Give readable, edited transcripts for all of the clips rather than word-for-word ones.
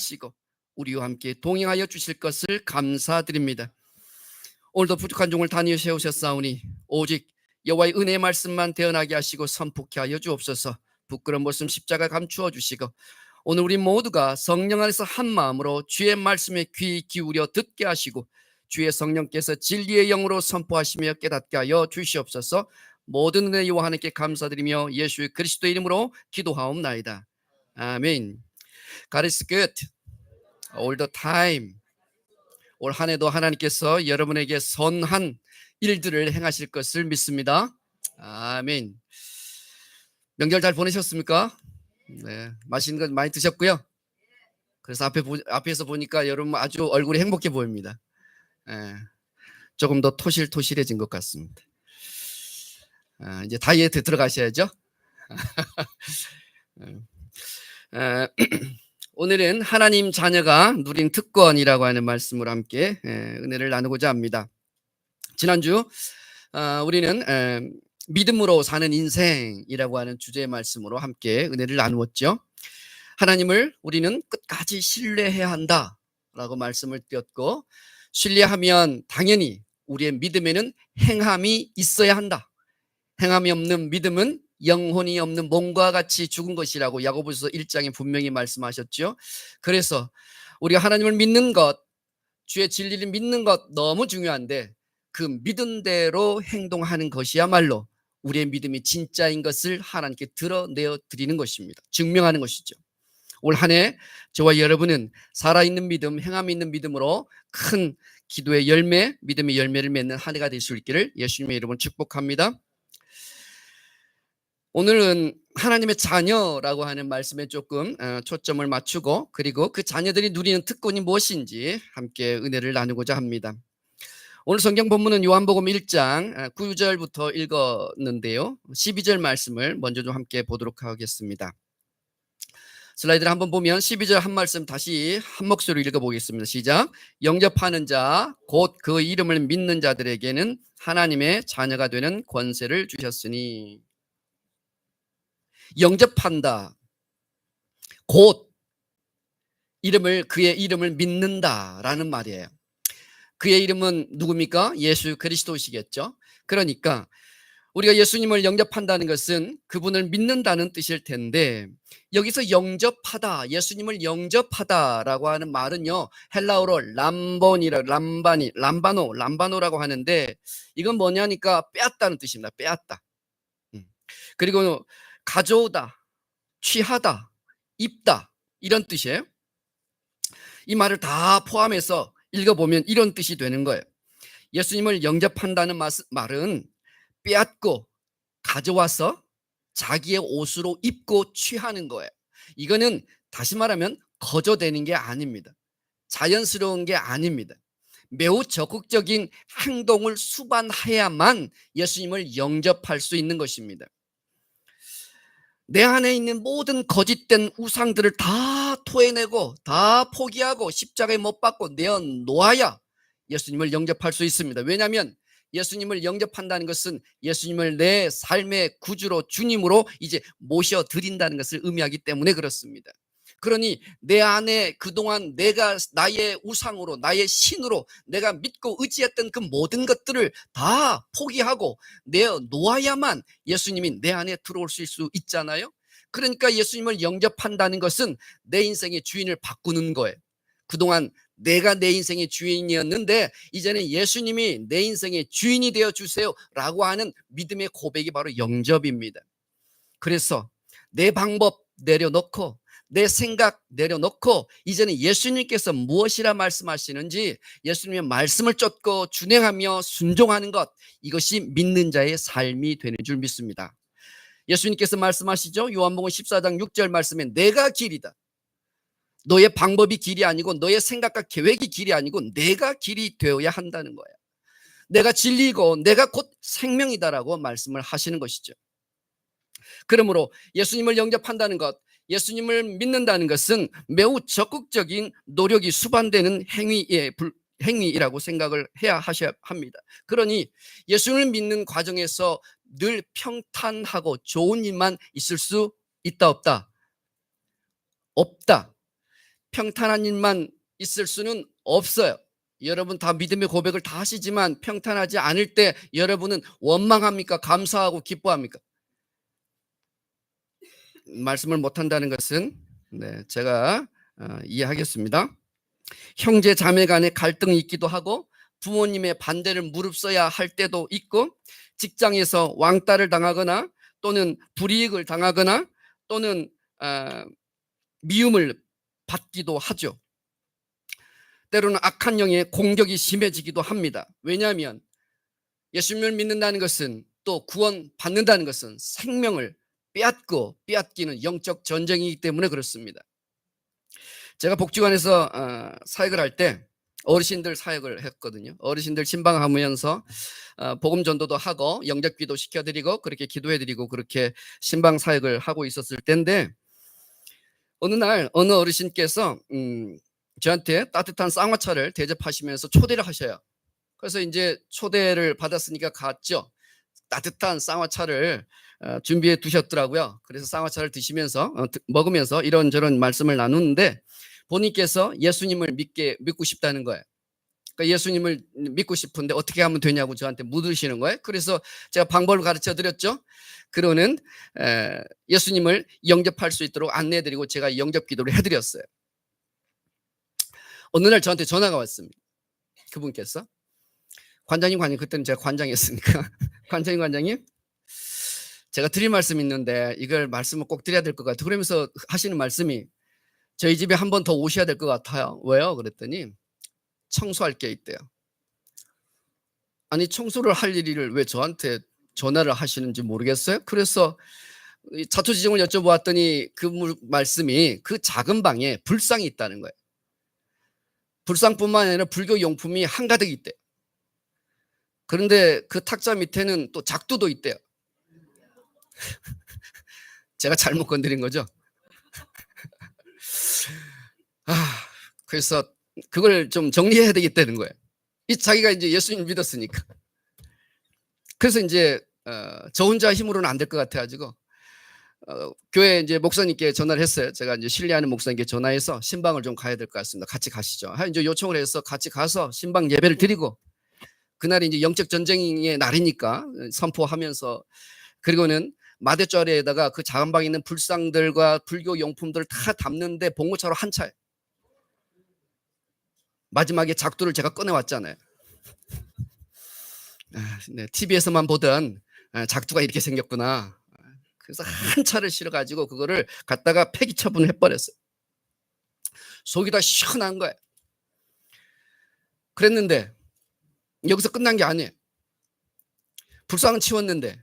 하시고 우리와 함께 동행하여 주실 것을 감사드립니다. 오늘도 부족한 종을 단위에 세우셨사오니 오직 여호와의 은혜의 말씀만 대언하게 하시고 선포케 하여 주옵소서. 부끄러운 모습 십자가 감추어 주시고 오늘 우리 모두가 성령 안에서 한 마음으로 주의 말씀에 귀 기울여 듣게 하시고 주의 성령께서 진리의 영으로 선포하시며 깨닫게 하여 주시옵소서. 모든 은혜 여호와 하나님께 감사드리며 예수 그리스도의 이름으로 기도하옵나이다. 아멘. God is good all the time. 올 한 해도 하나님께서 여러분에게 선한 일들을 행하실 것을 믿습니다. 아멘. 명절 잘 보내셨습니까? 네, 맛있는 것 많이 드셨고요. 그래서 앞에서 보니까 여러분 아주 얼굴이 행복해 보입니다. 네, 조금 더 토실토실해진 것 같습니다. 이제 다이어트 들어가셔야죠. 오늘은 하나님 자녀가 누린 특권이라고 하는 말씀으로 함께 은혜를 나누고자 합니다. 지난주 우리는 믿음으로 사는 인생이라고 하는 주제의 말씀으로 함께 은혜를 나누었죠. 하나님을 우리는 끝까지 신뢰해야 한다라고 말씀을 드렸고, 신뢰하면 당연히 우리의 믿음에는 행함이 있어야 한다. 행함이 없는 믿음은 영혼이 없는 몸과 같이 죽은 것이라고 야고보서 1장에 분명히 말씀하셨죠. 그래서 우리가 하나님을 믿는 것, 주의 진리를 믿는 것 너무 중요한데 그 믿은 대로 행동하는 것이야말로 우리의 믿음이 진짜인 것을 하나님께 드러내어 드리는 것입니다. 증명하는 것이죠. 올 한 해 저와 여러분은 살아있는 믿음, 행함이 있는 믿음으로 큰 기도의 열매, 믿음의 열매를 맺는 한 해가 될 수 있기를 예수님의 이름으로 축복합니다. 오늘은 하나님의 자녀라고 하는 말씀에 조금 초점을 맞추고, 그리고 그 자녀들이 누리는 특권이 무엇인지 함께 은혜를 나누고자 합니다. 오늘 성경 본문은 요한복음 1장 9절부터 읽었는데요. 12절 말씀을 먼저 좀 함께 보도록 하겠습니다. 슬라이드를 한번 보면 12절 한 말씀 다시 한 목소리로 읽어보겠습니다. 시작. 영접하는 자, 곧 그 이름을 믿는 자들에게는 하나님의 자녀가 되는 권세를 주셨으니. 영접한다, 곧 그의 이름을 믿는다라는 말이에요. 그의 이름은 누굽니까? 예수 그리스도시겠죠. 그러니까 우리가 예수님을 영접한다는 것은 그분을 믿는다는 뜻일 텐데, 여기서 영접하다, 예수님을 영접하다라고 하는 말은요, 헬라어로 람바노라고 하는데, 이건 뭐냐니까 빼앗다는 뜻입니다. 빼앗다. 그리고 가져오다, 취하다, 입다, 이런 뜻이에요. 이 말을 다 포함해서 읽어보면 이런 뜻이 되는 거예요. 예수님을 영접한다는 말은 빼앗고 가져와서 자기의 옷으로 입고 취하는 거예요. 이거는 다시 말하면 거저되는 게 아닙니다. 자연스러운 게 아닙니다. 매우 적극적인 행동을 수반해야만 예수님을 영접할 수 있는 것입니다. 내 안에 있는 모든 거짓된 우상들을 다 토해내고 다 포기하고 십자가에 못 박고 내어놓아야 예수님을 영접할 수 있습니다. 왜냐하면 예수님을 영접한다는 것은 예수님을 내 삶의 구주로, 주님으로 이제 모셔드린다는 것을 의미하기 때문에 그렇습니다. 그러니 내 안에 그동안 내가 나의 우상으로, 나의 신으로 내가 믿고 의지했던 그 모든 것들을 다 포기하고 내어놓아야만 예수님이 내 안에 들어올 수 있잖아요. 그러니까 예수님을 영접한다는 것은 내 인생의 주인을 바꾸는 거예요. 그동안 내가 내 인생의 주인이었는데 이제는 예수님이 내 인생의 주인이 되어주세요 라고 하는 믿음의 고백이 바로 영접입니다. 그래서 내 방법 내려놓고 내 생각 내려놓고 이제는 예수님께서 무엇이라 말씀하시는지 예수님의 말씀을 쫓고 준행하며 순종하는 것, 이것이 믿는 자의 삶이 되는 줄 믿습니다. 예수님께서 말씀하시죠. 요한복음 14장 6절 말씀에 내가 길이다. 너의 방법이 길이 아니고 너의 생각과 계획이 길이 아니고 내가 길이 되어야 한다는 거예요. 내가 진리고 내가 곧 생명이다라고 말씀을 하시는 것이죠. 그러므로 예수님을 영접한다는 것, 예수님을 믿는다는 것은 매우 적극적인 노력이 수반되는 행위라고 생각을 하셔야 합니다. 그러니 예수님을 믿는 과정에서 늘 평탄하고 좋은 일만 있을 수 있다 없다? 없다. 평탄한 일만 있을 수는 없어요. 여러분 다 믿음의 고백을 다 하시지만 평탄하지 않을 때 여러분은 원망합니까? 감사하고 기뻐합니까? 말씀을 못한다는 것은 제가 이해하겠습니다. 형제 자매 간에 갈등이 있기도 하고 부모님의 반대를 무릅써야 할 때도 있고 직장에서 왕따를 당하거나 또는 불이익을 당하거나 또는 미움을 받기도 하죠. 때로는 악한 영의 공격이 심해지기도 합니다. 왜냐하면 예수님을 믿는다는 것은 또 구원 받는다는 것은 생명을 빼앗고 빼앗기는 영적 전쟁이기 때문에 그렇습니다. 제가 복지관에서 사역을 할 때 어르신들 사역을 했거든요. 어르신들 신방하면서 복음 전도도 하고 영접기도 시켜드리고 그렇게 기도해드리고 그렇게 신방 사역을 하고 있었을 때인데 어느 날 어느 어르신께서 저한테 따뜻한 쌍화차를 대접하시면서 초대를 하셔요. 그래서 이제 초대를 받았으니까 갔죠. 따뜻한 쌍화차를 준비해 두셨더라고요. 그래서 쌍화차를 드시면서 먹으면서 이런저런 말씀을 나누는데 본인께서 예수님을 믿고 싶다는 거예요. 그러니까 예수님을 믿고 싶은데 어떻게 하면 되냐고 저한테 묻으시는 거예요. 그래서 제가 방법을 가르쳐 드렸죠. 그러는 예수님을 영접할 수 있도록 안내해드리고 제가 영접 기도를 해드렸어요. 어느 날 저한테 전화가 왔습니다. 그분께서 관장님 그때는 제가 관장이었으니까 관장님 제가 드릴 말씀이 있는데 이걸 말씀을 꼭 드려야 될 것 같아요. 그러면서 하시는 말씀이 저희 집에 한 번 더 오셔야 될 것 같아요. 왜요? 그랬더니 청소할 게 있대요. 아니 청소를 할 일을 왜 저한테 전화를 하시는지 모르겠어요. 그래서 자초지종을 여쭤보았더니 그 말씀이 그 작은 방에 불상이 있다는 거예요. 불상뿐만 아니라 불교 용품이 한가득 있대요. 그런데 그 탁자 밑에는 또 작두도 있대요. 제가 잘못 건드린 거죠. 그래서 그걸 좀 정리해야 되겠다는 거예요. 자기가 이제 예수님 믿었으니까. 그래서 이제 저 혼자 힘으로는 안 될 것 같아가지고 교회 이제 목사님께 전화를 했어요. 제가 이제 신뢰하는 목사님께 전화해서 신방을 좀 가야 될 것 같습니다. 같이 가시죠. 이제 요청을 해서 같이 가서 신방 예배를 드리고 그날이 이제 영적 전쟁의 날이니까 선포하면서 그리고는 마대자리에다가 그 작은 방에 있는 불상들과 불교 용품들을 다 담는데 봉고차로 한 차에 마지막에 작두를 제가 꺼내왔잖아요. TV에서만 보던 작두가 이렇게 생겼구나. 그래서 한 차를 실어가지고 그거를 갖다가 폐기 처분을 해버렸어요. 속이 다 시원한 거예요. 그랬는데 여기서 끝난 게 아니에요. 불상은 치웠는데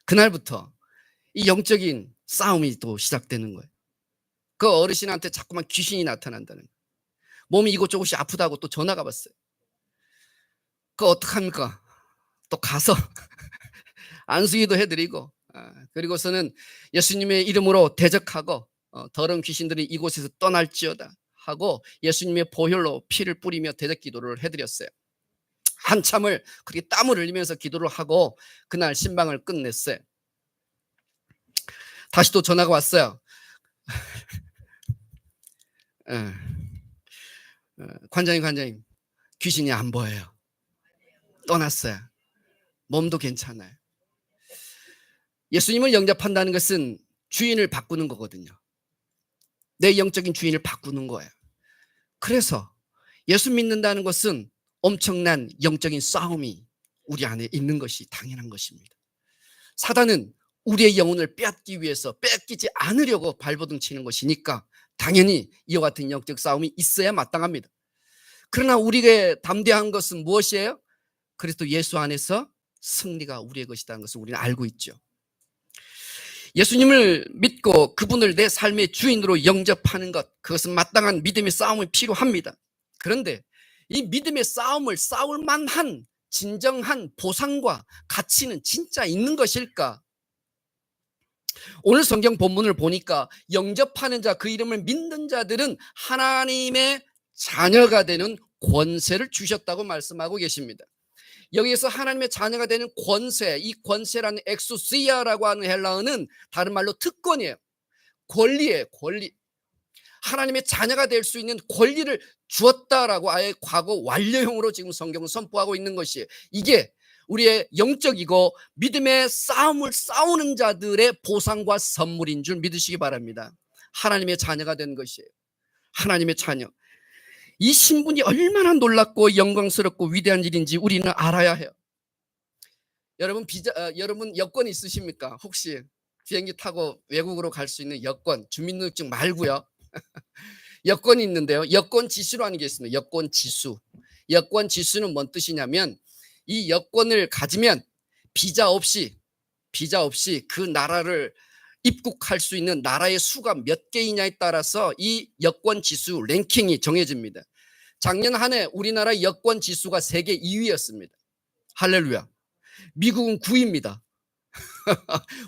그날부터 이 영적인 싸움이 또 시작되는 거예요. 그 어르신한테 자꾸만 귀신이 나타난다는 거예요. 몸이 이곳저곳이 아프다고 또 전화가 왔어요. 그거 어떡합니까? 또 가서 안수기도 해드리고 그리고서는 예수님의 이름으로 대적하고 더러운 귀신들이 이곳에서 떠날지어다 하고 예수님의 보혈로 피를 뿌리며 대적 기도를 해드렸어요. 한참을 그렇게 땀을 흘리면서 기도를 하고 그날 신방을 끝냈어요. 다시 또 전화가 왔어요. 관장님 귀신이 안 보여요. 떠났어요. 몸도 괜찮아요. 예수님을 영접한다는 것은 주인을 바꾸는 거거든요. 내 영적인 주인을 바꾸는 거예요. 그래서 예수 믿는다는 것은 엄청난 영적인 싸움이 우리 안에 있는 것이 당연한 것입니다. 사단은 우리의 영혼을 빼앗기 위해서 빼앗기지 않으려고 발버둥 치는 것이니까 당연히 이와 같은 영적 싸움이 있어야 마땅합니다. 그러나 우리에게 담대한 것은 무엇이에요? 그리스도 예수 안에서 승리가 우리의 것이라는 것을 우리는 알고 있죠. 예수님을 믿고 그분을 내 삶의 주인으로 영접하는 것, 그것은 마땅한 믿음의 싸움이 필요합니다. 그런데 이 믿음의 싸움을 싸울 만한 진정한 보상과 가치는 진짜 있는 것일까? 오늘 성경 본문을 보니까 영접하는 자, 그 이름을 믿는 자들은 하나님의 자녀가 되는 권세를 주셨다고 말씀하고 계십니다. 여기에서 하나님의 자녀가 되는 권세, 이 권세라는 엑소시아라고 하는 헬라어는 다른 말로 특권이에요. 권리예요, 권리. 하나님의 자녀가 될 수 있는 권리를 주었다라고 아예 과거 완료형으로 지금 성경은 선포하고 있는 것이에요. 이게 우리의 영적이고 믿음의 싸움을 싸우는 자들의 보상과 선물인 줄 믿으시기 바랍니다. 하나님의 자녀가 된 것이에요. 하나님의 자녀. 이 신분이 얼마나 놀랍고 영광스럽고 위대한 일인지 우리는 알아야 해요. 여러분 여권 있으십니까? 혹시 비행기 타고 외국으로 갈 수 있는 여권, 주민등록증 말고요. 여권이 있는데요. 여권 지수로 하는 게 있습니다. 여권 지수. 여권 지수는 뭔 뜻이냐면 이 여권을 가지면 비자 없이 그 나라를 입국할 수 있는 나라의 수가 몇 개이냐에 따라서 이 여권 지수 랭킹이 정해집니다. 작년 한 해 우리나라 여권 지수가 세계 2위였습니다. 할렐루야. 미국은 9위입니다.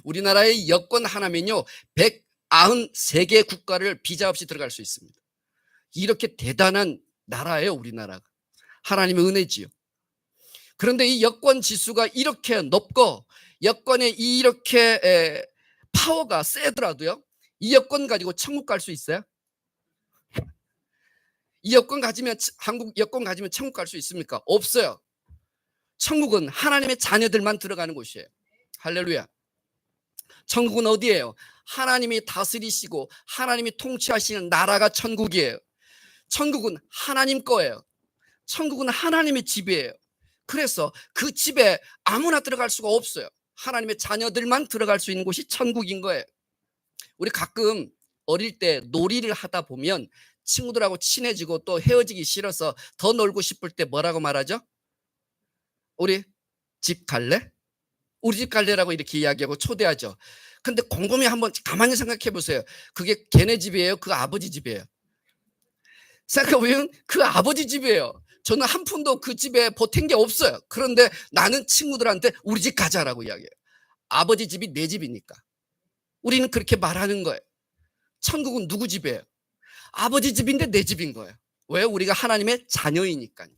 우리나라의 여권 하나면요 193개 국가를 비자 없이 들어갈 수 있습니다. 이렇게 대단한 나라예요, 우리나라가. 하나님의 은혜지요. 그런데 이 여권 지수가 이렇게 높고 여권에 이렇게 파워가 세더라도요, 이 여권 가지고 천국 갈 수 있어요? 이 여권 가지면, 한국 여권 가지면 천국 갈 수 있습니까? 없어요. 천국은 하나님의 자녀들만 들어가는 곳이에요. 할렐루야. 천국은 어디예요? 하나님이 다스리시고 하나님이 통치하시는 나라가 천국이에요. 천국은 하나님 거예요. 천국은 하나님의 집이에요. 그래서 그 집에 아무나 들어갈 수가 없어요. 하나님의 자녀들만 들어갈 수 있는 곳이 천국인 거예요. 우리 가끔 어릴 때 놀이를 하다 보면 친구들하고 친해지고 또 헤어지기 싫어서 더 놀고 싶을 때 뭐라고 말하죠? 우리 집 갈래? 우리 집 갈래라고 이렇게 이야기하고 초대하죠. 근데 곰곰이 한번 가만히 생각해 보세요. 그게 걔네 집이에요? 그 아버지 집이에요? 생각해보면 그 아버지 집이에요. 저는 한 푼도 그 집에 보탠 게 없어요. 그런데 나는 친구들한테 우리 집 가자라고 이야기해요. 아버지 집이 내 집이니까. 우리는 그렇게 말하는 거예요. 천국은 누구 집이에요? 아버지 집인데 내 집인 거예요. 왜? 우리가 하나님의 자녀이니까요.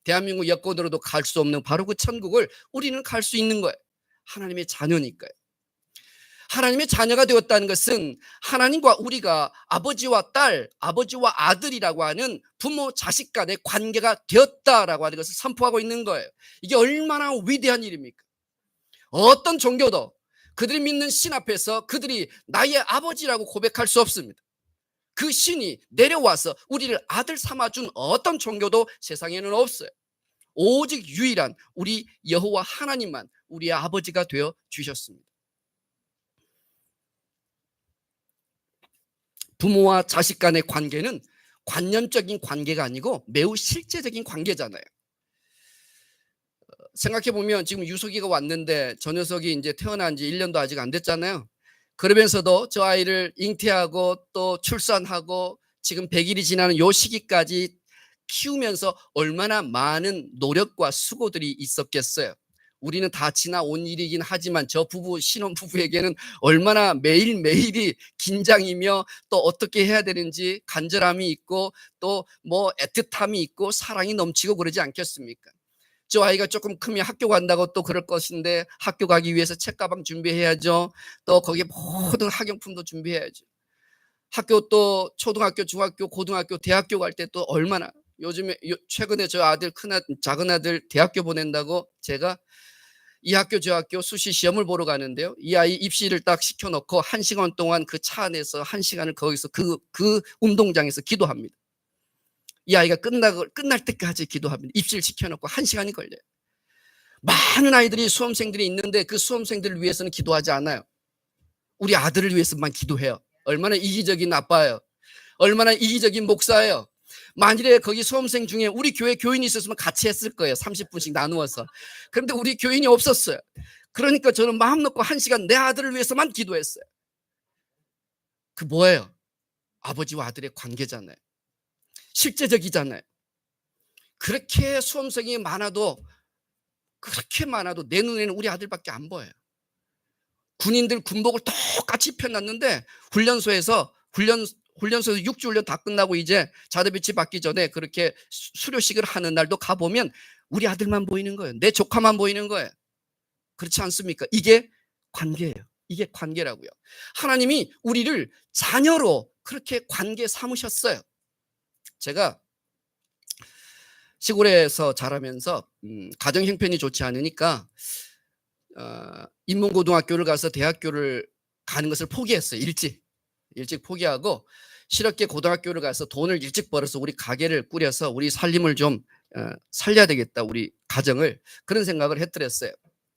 대한민국 여권으로도 갈 수 없는 바로 그 천국을 우리는 갈 수 있는 거예요. 하나님의 자녀니까요. 하나님의 자녀가 되었다는 것은 하나님과 우리가 아버지와 딸, 아버지와 아들이라고 하는 부모 자식 간의 관계가 되었다라고 하는 것을 선포하고 있는 거예요. 이게 얼마나 위대한 일입니까? 어떤 종교도 그들이 믿는 신 앞에서 그들이 나의 아버지라고 고백할 수 없습니다. 그 신이 내려와서 우리를 아들 삼아준 어떤 종교도 세상에는 없어요. 오직 유일한 우리 여호와 하나님만 우리의 아버지가 되어 주셨습니다. 부모와 자식 간의 관계는 관념적인 관계가 아니고 매우 실제적인 관계잖아요. 생각해보면 지금 유석이가 왔는데 저 녀석이 이제 태어난 지 1년도 아직 안 됐잖아요. 그러면서도 저 아이를 잉태하고 또 출산하고 지금 100일이 지나는 요 시기까지 키우면서 얼마나 많은 노력과 수고들이 있었겠어요. 우리는 다 지나온 일이긴 하지만 저 부부, 신혼부부에게는 얼마나 매일매일이 긴장이며 또 어떻게 해야 되는지 간절함이 있고 또 뭐 애틋함이 있고 사랑이 넘치고 그러지 않겠습니까? 저 아이가 조금 크면 학교 간다고 또 그럴 것인데 학교 가기 위해서 책가방 준비해야죠. 또 거기에 모든 학용품도 준비해야죠. 학교 또 초등학교, 중학교, 고등학교, 대학교 갈 때 또 얼마나 요즘에 최근에 저 아들 작은 아들 대학교 보낸다고 제가 이 학교 저 학교 수시 시험을 보러 가는데요. 이 아이 입시를 딱 시켜놓고 1시간 동안 그 차 안에서 1시간을 거기서 그 운동장에서 기도합니다. 이 아이가 끝날 때까지 기도합니다. 입시를 시켜놓고 1시간이 걸려요. 많은 아이들이 수험생들이 있는데 그 수험생들을 위해서는 기도하지 않아요. 우리 아들을 위해서만 기도해요. 얼마나 이기적인 아빠예요. 얼마나 이기적인 목사예요. 만일에 거기 수험생 중에 우리 교회 교인이 있었으면 같이 했을 거예요. 30분씩 나누어서. 그런데 우리 교인이 없었어요. 그러니까 저는 마음 놓고 1시간 내 아들을 위해서만 기도했어요. 그 뭐예요? 아버지와 아들의 관계잖아요. 실제적이잖아요. 그렇게 수험생이 그렇게 많아도 내 눈에는 우리 아들밖에 안 보여요. 군인들 군복을 똑같이 입혀놨는데 훈련소에서 6주 훈련 다 끝나고 이제 자대배치 받기 전에 그렇게 수료식을 하는 날도 가보면 우리 아들만 보이는 거예요. 내 조카만 보이는 거예요. 그렇지 않습니까? 이게 관계예요. 이게 관계라고요. 하나님이 우리를 자녀로 그렇게 관계 삼으셨어요. 제가 시골에서 자라면서 가정 형편이 좋지 않으니까 인문고등학교를 가서 대학교를 가는 것을 포기했어요. 일찍 포기하고 실업계 고등학교를 가서 돈을 일찍 벌어서 우리 가게를 꾸려서 우리 살림을 좀 살려야 되겠다, 우리 가정을. 그런 생각을 했더랬어요.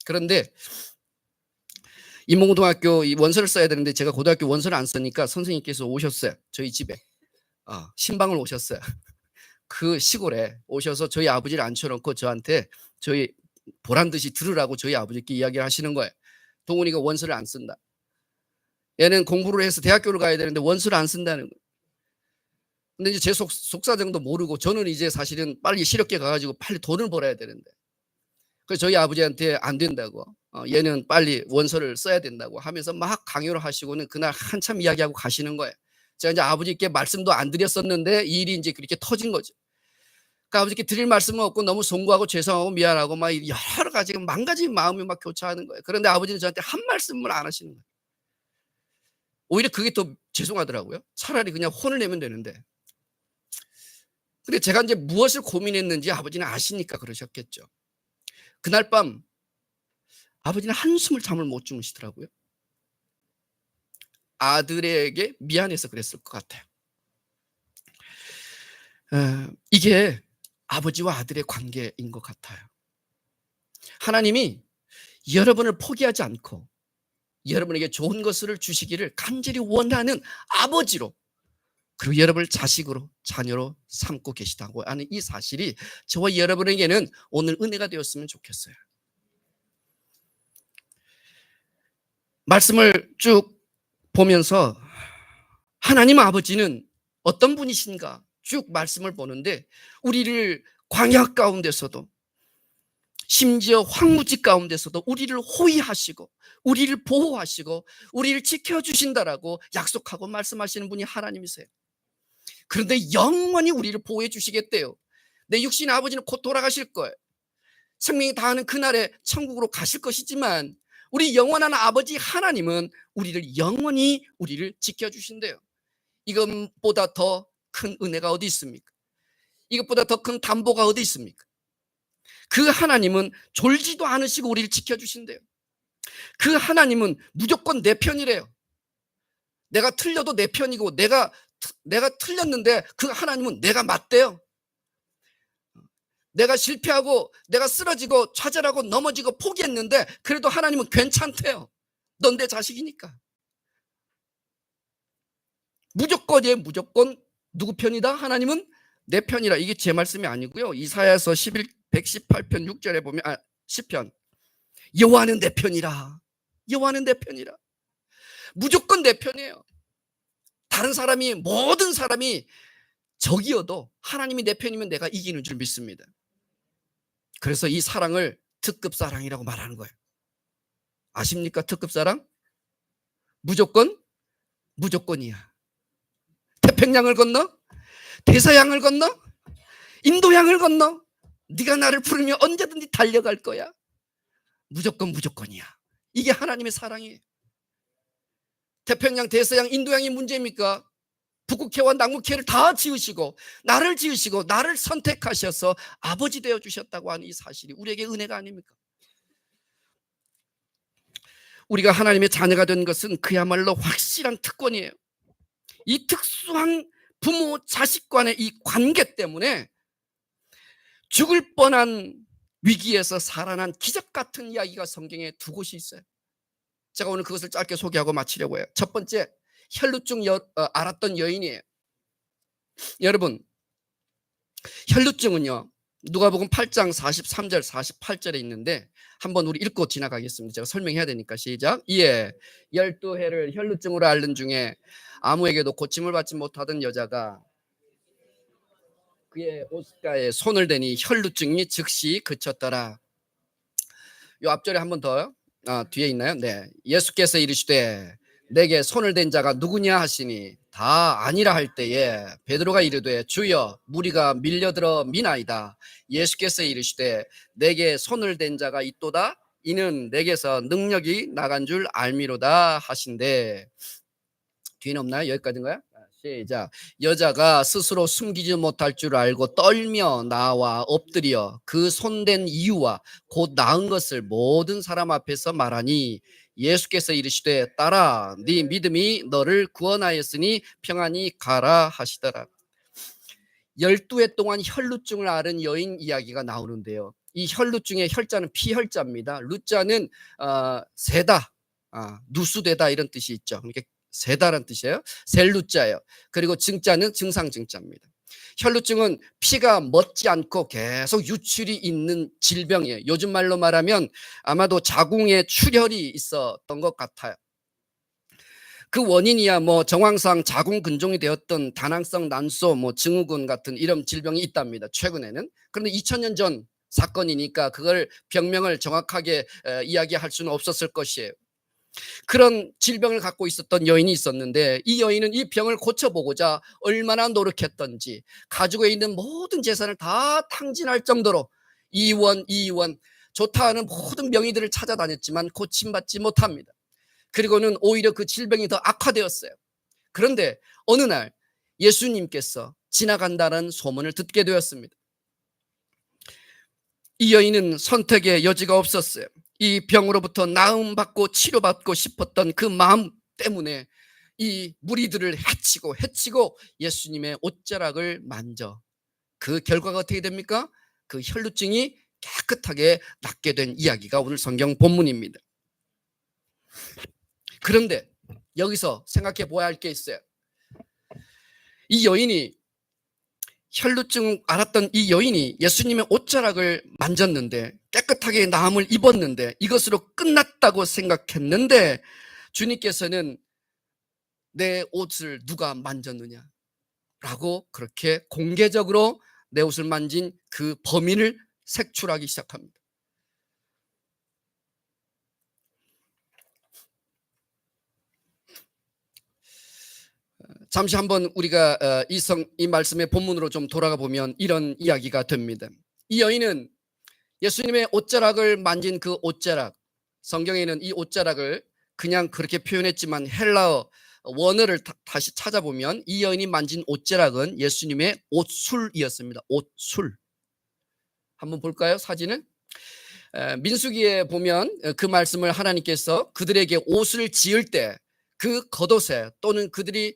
그런데 인문고등학교 이 원서를 써야 되는데 제가 고등학교 원서를 안 쓰니까 선생님께서 오셨어요. 저희 집에 신방을 오셨어요. 그 시골에 오셔서 저희 아버지를 앉혀놓고 저한테 저희 보란 듯이 들으라고 저희 아버지께 이야기를 하시는 거예요. 동훈이가 원서를 안 쓴다. 얘는 공부를 해서 대학교를 가야 되는데 원서를 안 쓴다는 거예요. 근데 이제 제 속사정도 모르고 저는 이제 사실은 빨리 실업계 가가지고 빨리 돈을 벌어야 되는데, 그래서 저희 아버지한테 안 된다고, 얘는 빨리 원서를 써야 된다고 하면서 막 강요를 하시고는 그날 한참 이야기하고 가시는 거예요. 제가 이제 아버지께 말씀도 안 드렸었는데 이 일이 이제 그렇게 터진 거죠. 그러니까 아버지께 드릴 말씀은 없고 너무 송구하고 죄송하고 미안하고 막 여러 가지 망가진 마음이 막 교차하는 거예요. 그런데 아버지는 저한테 한 말씀을 안 하시는 거예요. 오히려 그게 더 죄송하더라고요. 차라리 그냥 혼을 내면 되는데. 근데 제가 이제 무엇을 고민했는지 아버지는 아시니까 그러셨겠죠. 그날 밤 아버지는 한숨을 잠을 못 주무시더라고요. 아들에게 미안해서 그랬을 것 같아요. 이게 아버지와 아들의 관계인 것 같아요. 하나님이 여러분을 포기하지 않고 여러분에게 좋은 것을 주시기를 간절히 원하는 아버지로, 그리고 여러분을 자식으로, 자녀로 삼고 계시다고 하는 이 사실이 저와 여러분에게는 오늘 은혜가 되었으면 좋겠어요. 말씀을 쭉 보면서 하나님 아버지는 어떤 분이신가 쭉 말씀을 보는데, 우리를 광야 가운데서도 심지어 황무지 가운데서도 우리를 호위하시고 우리를 보호하시고 우리를 지켜주신다라고 약속하고 말씀하시는 분이 하나님이세요. 그런데 영원히 우리를 보호해 주시겠대요. 내 육신 아버지는 곧 돌아가실 거예요. 생명이 다하는 그날에 천국으로 가실 것이지만 우리 영원한 아버지 하나님은 우리를 영원히 우리를 지켜주신대요. 이것보다 더 큰 은혜가 어디 있습니까? 이것보다 더 큰 담보가 어디 있습니까? 그 하나님은 졸지도 않으시고 우리를 지켜주신대요. 그 하나님은 무조건 내 편이래요. 내가 틀려도 내 편이고 내가 틀렸는데 그 하나님은 내가 맞대요. 내가 실패하고 내가 쓰러지고 좌절하고 넘어지고 포기했는데 그래도 하나님은 괜찮대요. 넌 내 자식이니까. 무조건 누구 편이다? 하나님은 내 편이라. 이게 제 말씀이 아니고요. 이사야서 118편 6절에 보면 10편 여호와는 내 편이라. 여호와는 내 편이라. 무조건 내 편이에요. 다른 사람이, 모든 사람이 적이어도 하나님이 내 편이면 내가 이기는 줄 믿습니다. 그래서 이 사랑을 특급 사랑이라고 말하는 거예요. 아십니까? 특급 사랑? 무조건이야. 태평양을 건너, 대서양을 건너, 인도양을 건너 네가 나를 부르면 언제든지 달려갈 거야. 무조건이야. 이게 하나님의 사랑이에요. 태평양, 대서양, 인도양이 문제입니까? 북극해와 남극해를 다 지으시고 나를 지으시고 나를 선택하셔서 아버지 되어 주셨다고 하는 이 사실이 우리에게 은혜가 아닙니까? 우리가 하나님의 자녀가 된 것은 그야말로 확실한 특권이에요. 이 특수한 부모 자식 간의 이 관계 때문에 죽을 뻔한 위기에서 살아난 기적 같은 이야기가 성경에 두 곳이 있어요. 제가 오늘 그것을 짧게 소개하고 마치려고 해요. 첫 번째, 혈루증 앓았던 여인이에요. 여러분, 혈루증은요, 누가복음 8장 43절 48절에 있는데 한번 우리 읽고 지나가겠습니다. 제가 설명해야 되니까. 시작. 이에 12해를 혈루증으로 앓는 중에 아무에게도 고침을 받지 못하던 여자가 그의 옷가에 손을 대니 혈루증이 즉시 그쳤더라. 요 앞절에 한 번 더, 뒤에 있나요? 네. 예수께서 이르시되 내게 손을 댄 자가 누구냐 하시니 다 아니라 할 때에 베드로가 이르되 주여 무리가 밀려들어 미나이다. 예수께서 이르시되 내게 손을 댄 자가 있도다. 이는 내게서 능력이 나간 줄 알미로다 하신대. 뒤는 없나요? 여기까지인가요? 시작. 여자가 스스로 숨기지 못할 줄 알고 떨며 나와 엎드려 그 손댄 이유와 곧 나은 것을 모든 사람 앞에서 말하니 예수께서 이르시되 딸아 네 믿음이 너를 구원하였으니 평안히 가라 하시더라. 12해 동안 혈루증을 앓은 여인 이야기가 나오는데요. 이 혈루증의 혈자는 피혈자입니다. 루자는 세다, 누수되다 이런 뜻이 있죠. 그러니까 세다란 뜻이에요. 셀루자예요. 그리고 증자는 증상 증자입니다. 혈루증은 피가 멎지 않고 계속 유출이 있는 질병이에요. 요즘 말로 말하면 아마도 자궁에 출혈이 있었던 것 같아요. 그 원인이야 뭐 정황상 자궁 근종이 되었던 다낭성 난소, 뭐 증후군 같은 이런 질병이 있답니다. 최근에는. 그런데 2000년 전 사건이니까 그걸 병명을 정확하게 이야기할 수는 없었을 것이에요. 그런 질병을 갖고 있었던 여인이 있었는데 이 여인은 이 병을 고쳐보고자 얼마나 노력했던지 가지고 있는 모든 재산을 다 탕진할 정도로 이원 좋다 하는 모든 명의들을 찾아다녔지만 고침받지 못합니다. 그리고는 오히려 그 질병이 더 악화되었어요. 그런데 어느 날 예수님께서 지나간다는 소문을 듣게 되었습니다. 이 여인은 선택의 여지가 없었어요. 이 병으로부터 나음받고 치료받고 싶었던 그 마음 때문에 이 무리들을 해치고 예수님의 옷자락을 만져 그 결과가 어떻게 됩니까? 그 혈루증이 깨끗하게 낫게 된 이야기가 오늘 성경 본문입니다. 그런데 여기서 생각해 보아야 할 게 있어요. 이 여인이 혈루증 앓았던 이 여인이 예수님의 옷자락을 만졌는데 깨끗하게 나음을 입었는데 이것으로 끝났다고 생각했는데 주님께서는 내 옷을 누가 만졌느냐 라고 그렇게 공개적으로 내 옷을 만진 그 범인을 색출하기 시작합니다. 잠시 한번 우리가 이 말씀의 본문으로 좀 돌아가 보면 이런 이야기가 됩니다. 이 여인은 예수님의 옷자락을 만진 그 옷자락, 성경에는 이 옷자락을 그냥 그렇게 표현했지만 헬라어 원어를 다시 찾아보면 이 여인이 만진 옷자락은 예수님의 옷술이었습니다. 옷술. 한번 볼까요? 사진을? 민수기에 보면 그 말씀을 하나님께서 그들에게 옷을 지을 때 그 겉옷에 또는 그들이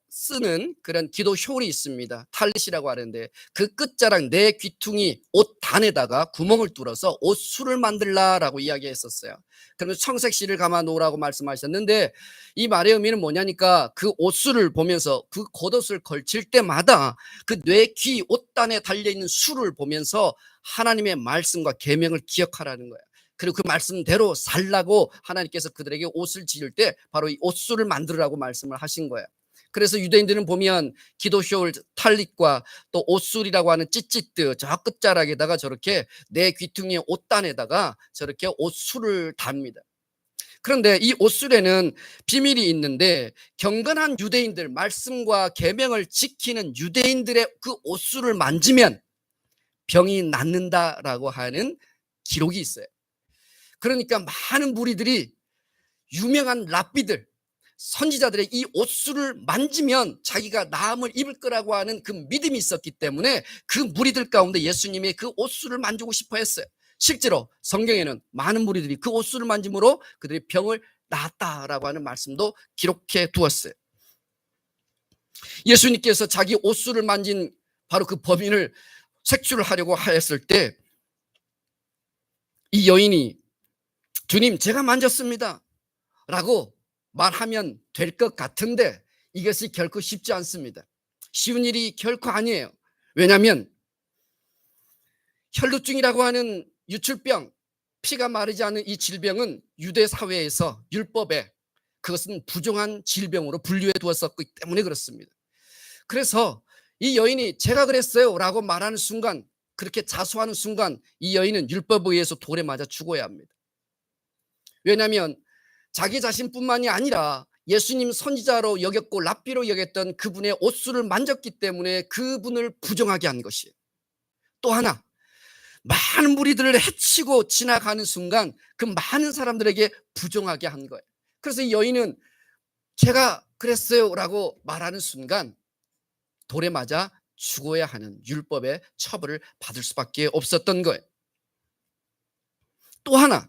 쓰는 그런 기도 효리 있습니다. 탈릿이라고 하는데 그 끝자락 내 귀퉁이 옷 단에다가 구멍을 뚫어서 옷술을 만들라라고 이야기했었어요. 그러면서 청색실을 감아 놓으라고 말씀하셨는데 이 말의 의미는 뭐냐니까 그 옷술을 보면서 그 겉옷을 걸칠 때마다 그 뇌 귀 옷단에 달려있는 술을 보면서 하나님의 말씀과 계명을 기억하라는 거예요. 그리고 그 말씀대로 살라고 하나님께서 그들에게 옷을 지을 때 바로 이 옷술을 만들으라고 말씀을 하신 거예요. 그래서 유대인들은 보면 기도쇼울 탈릿과 또 옷술이라고 하는 찌찌뜨 저 끝자락에다가 저렇게 내 귀퉁이의 옷단에다가 저렇게 옷술을 답니다. 그런데 이 옷술에는 비밀이 있는데 경건한 유대인들, 말씀과 계명을 지키는 유대인들의 그 옷술을 만지면 병이 낫는다라고 하는 기록이 있어요. 그러니까 많은 무리들이 유명한 랍비들, 선지자들의 이 옷술을 만지면 자기가 나음을 입을 거라고 하는 그 믿음이 있었기 때문에 그 무리들 가운데 예수님이 그 옷술을 만지고 싶어 했어요. 실제로 성경에는 많은 무리들이 그 옷술을 만짐으로 그들이 병을 낫다라고 하는 말씀도 기록해 두었어요. 예수님께서 자기 옷술을 만진 바로 그 범인을 색출을 하려고 하였을 때 이 여인이 주님 제가 만졌습니다 라고 말하면 될 것 같은데 이것이 결코 쉽지 않습니다. 쉬운 일이 결코 아니에요. 왜냐하면 혈루증이라고 하는 유출병, 피가 마르지 않은 이 질병은 유대 사회에서 율법에 그것은 부정한 질병으로 분류해 두었었기 때문에 그렇습니다. 그래서 이 여인이 제가 그랬어요 라고 말하는 순간, 그렇게 자수하는 순간 이 여인은 율법에 의해서 돌에 맞아 죽어야 합니다. 왜냐하면 자기 자신뿐만이 아니라 예수님 선지자로 여겼고 랍비로 여겼던 그분의 옷술을 만졌기 때문에 그분을 부정하게 한 것이에요. 또 하나, 많은 무리들을 해치고 지나가는 순간 그 많은 사람들에게 부정하게 한 거예요. 그래서 이 여인은 제가 그랬어요 라고 말하는 순간 돌에 맞아 죽어야 하는 율법의 처벌을 받을 수밖에 없었던 거예요. 또 하나,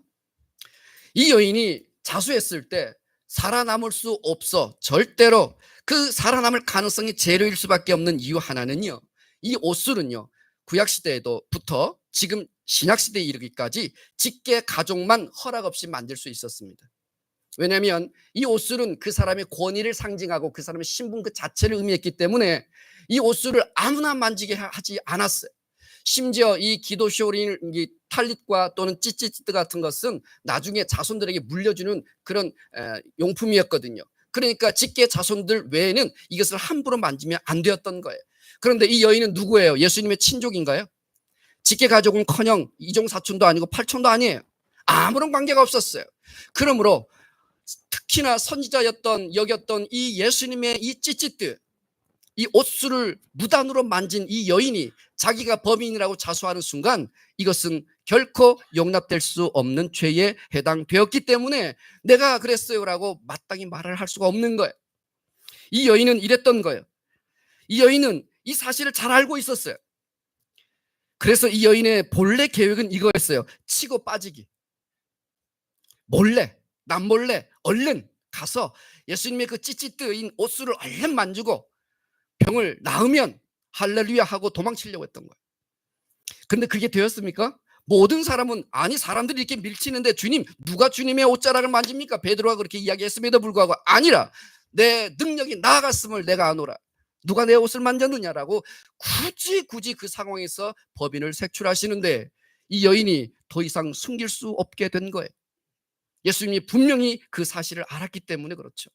이 여인이 자수했을 때 살아남을 수 없어. 절대로 그 살아남을 가능성이 제로일 수밖에 없는 이유 하나는요, 이 옷술은요, 구약시대에도부터 지금 신약시대에 이르기까지 직계 가족만 허락 없이 만들 수 있었습니다. 왜냐하면 이 옷술은 그 사람의 권위를 상징하고 그 사람의 신분 그 자체를 의미했기 때문에 이 옷술을 아무나 만지게 하지 않았어요. 심지어 이 기도쇼린 탈릿과 또는 찌찌찌뜨 같은 것은 나중에 자손들에게 물려주는 그런 용품이었거든요. 그러니까 직계 자손들 외에는 이것을 함부로 만지면 안 되었던 거예요. 그런데 이 여인은 누구예요? 예수님의 친족인가요? 직계 가족은커녕 이종사촌도 아니고 팔촌도 아니에요. 아무런 관계가 없었어요. 그러므로 특히나 선지자였던 여겼던 이 예수님의 이 찌찌뜨, 이 옷술을 무단으로 만진 이 여인이 자기가 범인이라고 자수하는 순간 이것은 결코 용납될 수 없는 죄에 해당되었기 때문에 내가 그랬어요라고 마땅히 말을 할 수가 없는 거예요. 이 여인은 이랬던 거예요. 이 여인은 이 사실을 잘 알고 있었어요. 그래서 이 여인의 본래 계획은 이거였어요. 치고 빠지기. 몰래, 남몰래 얼른 가서 예수님의 그 찌찌뜨인 옷술을 얼른 만지고 병을 나으면 할렐루야 하고 도망치려고 했던 거예요. 근데 그게 되었습니까? 모든 사람은, 아니 사람들이 이렇게 밀치는데 주님, 누가 주님의 옷자락을 만집니까? 베드로가 그렇게 이야기했음에도 불구하고 아니라 내 능력이 나아갔음을 내가 아노라. 누가 내 옷을 만졌느냐라고 굳이 그 상황에서 법인을 색출하시는데 이 여인이 더 이상 숨길 수 없게 된 거예요. 예수님이 분명히 그 사실을 알았기 때문에 그렇죠.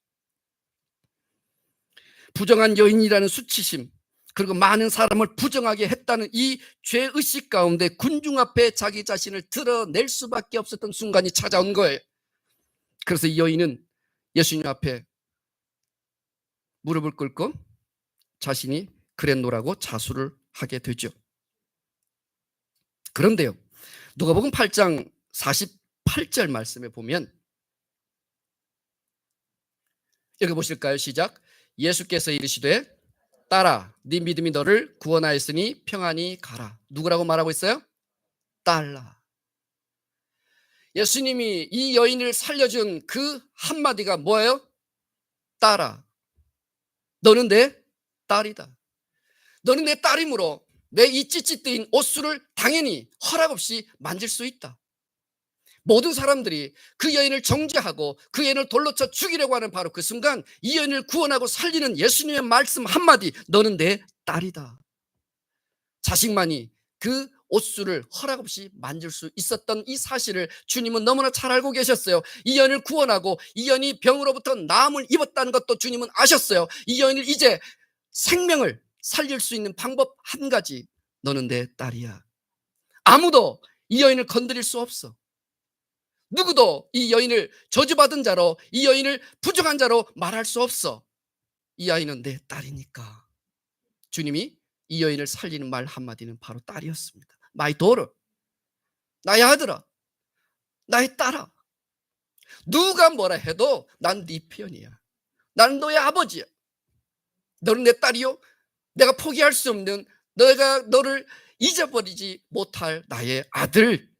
부정한 여인이라는 수치심, 그리고 많은 사람을 부정하게 했다는 이 죄의식 가운데 군중 앞에 자기 자신을 드러낼 수밖에 없었던 순간이 찾아온 거예요. 그래서 이 여인은 예수님 앞에 무릎을 꿇고 자신이 그랬노라고 자수를 하게 되죠. 그런데요, 누가복음 8장 48절 말씀에 보면, 읽어보실까요? 시작. 예수께서 이르시되 딸아, 네 믿음이 너를 구원하였으니 평안히 가라. 누구라고 말하고 있어요? 딸아. 예수님이 이 여인을 살려준 그 한마디가 뭐예요? 딸아, 너는 내 딸이다. 너는 내 딸이므로 내 이 찌찌뜨인 옷술을 당연히 허락 없이 만질 수 있다. 모든 사람들이 그 여인을 정죄하고 그 여인을 돌로 쳐 죽이려고 하는 바로 그 순간 이 여인을 구원하고 살리는 예수님의 말씀 한마디, 너는 내 딸이다. 자식만이 그 옷술을 허락 없이 만질 수 있었던 이 사실을 주님은 너무나 잘 알고 계셨어요. 이 여인을 구원하고 이 여인이 병으로부터 나음을 입었다는 것도 주님은 아셨어요. 이 여인을 이제 생명을 살릴 수 있는 방법 한 가지, 너는 내 딸이야. 아무도 이 여인을 건드릴 수 없어. 누구도 이 여인을 저주받은 자로, 이 여인을 부정한 자로 말할 수 없어. 이 아이는 내 딸이니까. 주님이 이 여인을 살리는 말 한마디는 바로 딸이었습니다. My daughter, 나의 아들아, 나의 딸아. 누가 뭐라 해도 난 네 편이야. 나는 너의 아버지야. 너는 내 딸이요, 내가 포기할 수 없는, 내가 너를 잊어버리지 못할 나의 아들.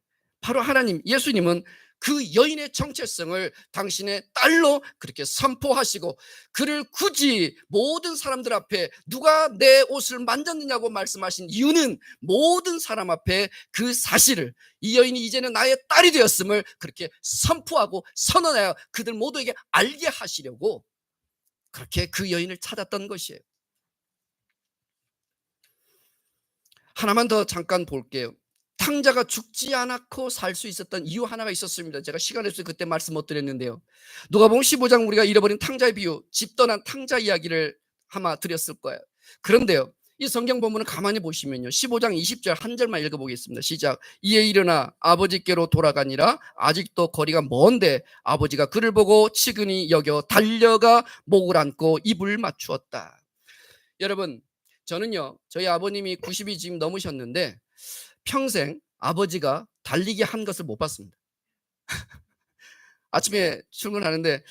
바로 하나님, 예수님은 그 여인의 정체성을 당신의 딸로 그렇게 선포하시고, 그를 굳이 모든 사람들 앞에 누가 내 옷을 만졌느냐고 말씀하신 이유는 모든 사람 앞에 그 사실을, 이 여인이 이제는 나의 딸이 되었음을 그렇게 선포하고 선언하여 그들 모두에게 알게 하시려고 그렇게 그 여인을 찾았던 것이에요. 하나만 더 잠깐 볼게요. 탕자가 죽지 않고 살 수 있었던 이유 하나가 있었습니다. 제가 시간이 없어서 그때 말씀 못 드렸는데요. 누가복음 15장 우리가 잃어버린 탕자의 비유, 집 떠난 탕자 이야기를 아마 드렸을 거예요. 그런데요, 이 성경 본문을 가만히 보시면요, 15장 20절 한 절만 읽어보겠습니다. 시작. 이에 일어나 아버지께로 돌아가니라. 아직도 거리가 먼데 아버지가 그를 보고 치근히 여겨 달려가 목을 안고 입을 맞추었다. 여러분, 저는요, 저희 아버님이 90이 지금 넘으셨는데 평생 아버지가 달리기 한 것을 못 봤습니다. 아침에 출근하는데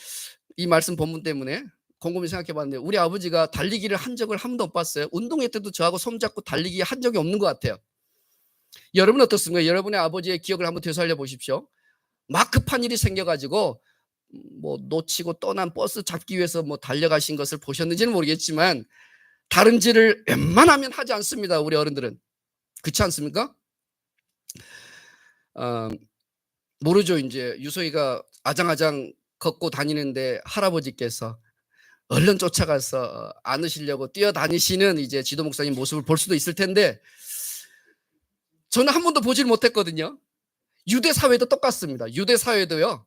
이 말씀 본문 때문에 곰곰이 생각해 봤는데 우리 아버지가 달리기를 한 적을 한 번도 못 봤어요. 운동회 때도 저하고 손잡고 달리기 한 적이 없는 것 같아요. 여러분 어떻습니까? 여러분의 아버지의 기억을 한번 되살려 보십시오. 막 급한 일이 생겨가지고 뭐 놓치고 떠난 버스 잡기 위해서 뭐 달려가신 것을 보셨는지는 모르겠지만 다른지를 웬만하면 하지 않습니다. 우리 어른들은. 그렇지 않습니까? 모르죠. 이제 유소희가 아장아장 걷고 다니는데 할아버지께서 얼른 쫓아가서 안으시려고 뛰어다니시는 이제 지도 목사님 모습을 볼 수도 있을 텐데 저는 한 번도 보질 못했거든요. 유대 사회도 똑같습니다. 유대 사회도요.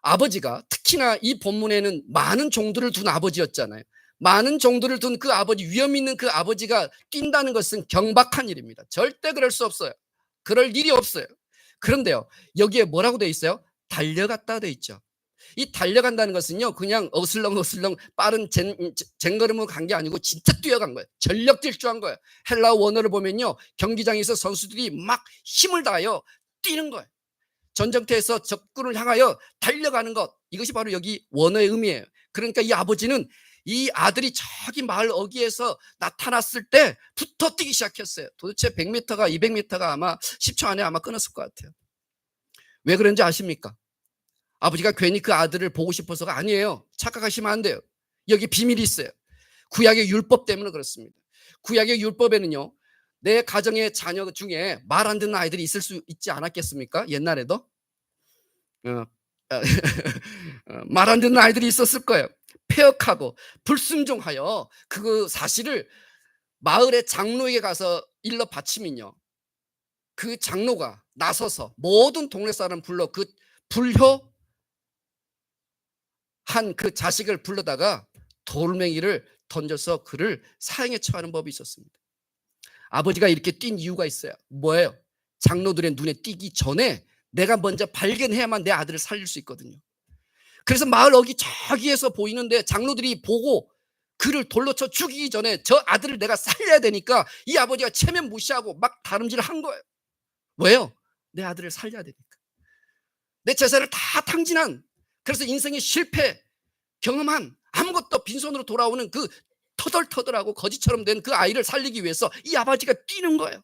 아버지가 특히나 이 본문에는 많은 종들을 둔 아버지였잖아요. 많은 종들을 둔 그 아버지, 위험 있는 그 아버지가 뛴다는 것은 경박한 일입니다. 절대 그럴 수 없어요. 그럴 일이 없어요. 그런데요. 여기에 뭐라고 돼 있어요? 달려갔다 돼 있죠. 이 달려간다는 것은요. 그냥 어슬렁어슬렁 빠른 쟁걸음으로 간 게 아니고 진짜 뛰어간 거예요. 전력 질주한 거예요. 헬라 원어를 보면요. 경기장에서 선수들이 막 힘을 다하여 뛰는 거예요. 전쟁터에서 적군을 향하여 달려가는 것. 이것이 바로 여기 원어의 의미예요. 그러니까 이 아버지는 이 아들이 저기 마을 어귀에서 나타났을 때부터 뛰기 시작했어요. 도대체 100m가 200m가 아마 10초 안에 아마 끊었을 것 같아요. 왜 그런지 아십니까? 아버지가 괜히 그 아들을 보고 싶어서가 아니에요. 착각하시면 안 돼요. 여기 비밀이 있어요. 구약의 율법 때문에 그렇습니다. 구약의 율법에는요. 내 가정의 자녀 중에 말 안 듣는 아이들이 있을 수 있지 않았겠습니까? 옛날에도 말 안 듣는 아이들이 있었을 거예요. 폐역하고 불순종하여 그 사실을 마을의 장로에게 가서 일러 바치면요. 그 장로가 나서서 모든 동네 사람 불러 그 불효한 그 자식을 불러다가 돌멩이를 던져서 그를 사형에 처하는 법이 있었습니다. 아버지가 이렇게 뛴 이유가 있어요. 뭐예요? 장로들의 눈에 띄기 전에 내가 먼저 발견해야만 내 아들을 살릴 수 있거든요. 그래서 마을 어귀 저기에서 보이는데 장로들이 보고 그를 돌로 쳐 죽이기 전에 저 아들을 내가 살려야 되니까 이 아버지가 체면 무시하고 막 다름질을 한 거예요. 왜요? 내 아들을 살려야 되니까. 내 재산을 다 탕진한, 그래서 인생의 실패 경험한, 아무것도 빈손으로 돌아오는 그 터덜터덜하고 거지처럼 된 그 아이를 살리기 위해서 이 아버지가 뛰는 거예요.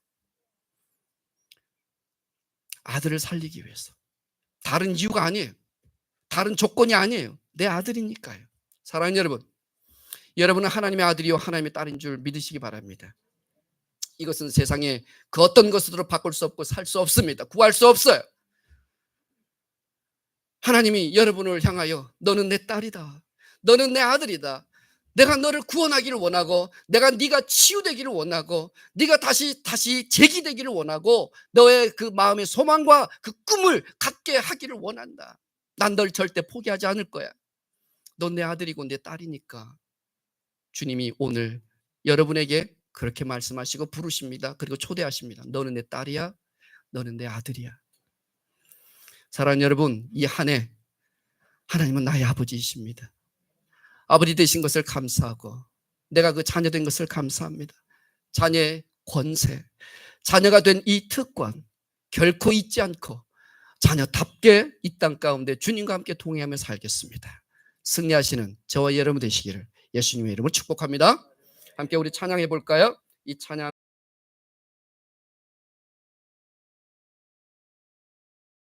아들을 살리기 위해서. 다른 이유가 아니에요. 다른 조건이 아니에요. 내 아들이니까요. 사랑하는 여러분, 여러분은 하나님의 아들이요 하나님의 딸인 줄 믿으시기 바랍니다. 이것은 세상에 그 어떤 것으로 바꿀 수 없고 살 수 없습니다. 구할 수 없어요. 하나님이 여러분을 향하여 너는 내 딸이다, 너는 내 아들이다, 내가 너를 구원하기를 원하고, 내가 네가 치유되기를 원하고, 네가 다시 재기되기를 원하고, 너의 그 마음의 소망과 그 꿈을 갖게 하기를 원한다. 난 널 절대 포기하지 않을 거야. 넌 내 아들이고 내 딸이니까. 주님이 오늘 여러분에게 그렇게 말씀하시고 부르십니다. 그리고 초대하십니다. 너는 내 딸이야, 너는 내 아들이야. 사랑하는 여러분, 이 한 해 하나님은 나의 아버지이십니다. 아버지 되신 것을 감사하고, 내가 그 자녀 된 것을 감사합니다. 자녀의 권세, 자녀가 된 이 특권 결코 잊지 않고 자녀답게 이 땅 가운데 주님과 함께 동행하며 살겠습니다. 승리하시는 저와 여러분 되시기를 예수님의 이름으로 축복합니다. 함께 우리 찬양해 볼까요? 이 찬양